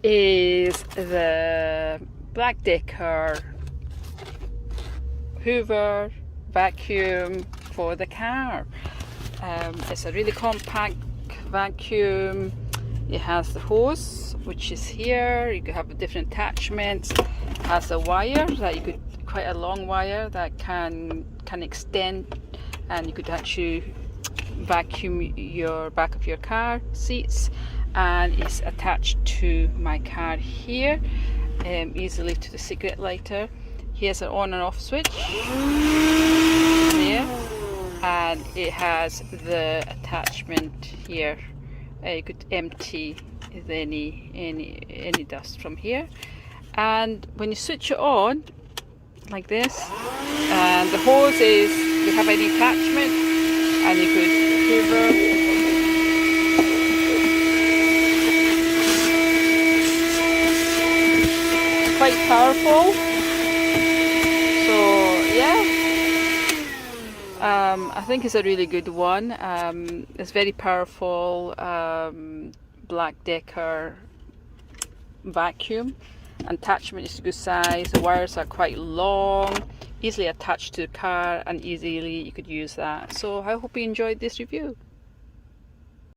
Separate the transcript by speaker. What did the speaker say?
Speaker 1: is the Black Decker Hoover vacuum for the car. It's a really compact vacuum. It has the hose, which is here. You could have different attachments. It has a wire that you could, quite a long wire that can extend, and you could actually vacuum your back of your car seats. And it's attached to my car here, easily to the cigarette lighter. Here's an on and off switch there, and it has the attachment here. You could empty any dust from here, and when you switch it on like this, and the hose is, you have any attachment, and you could hoover. Quite powerful. So yeah, I think it's a really good one. It's very powerful. Black Decker vacuum. Attachment is a good size. The wires are quite long, easily attached to the car, and easily you could use that. So I hope you enjoyed this review.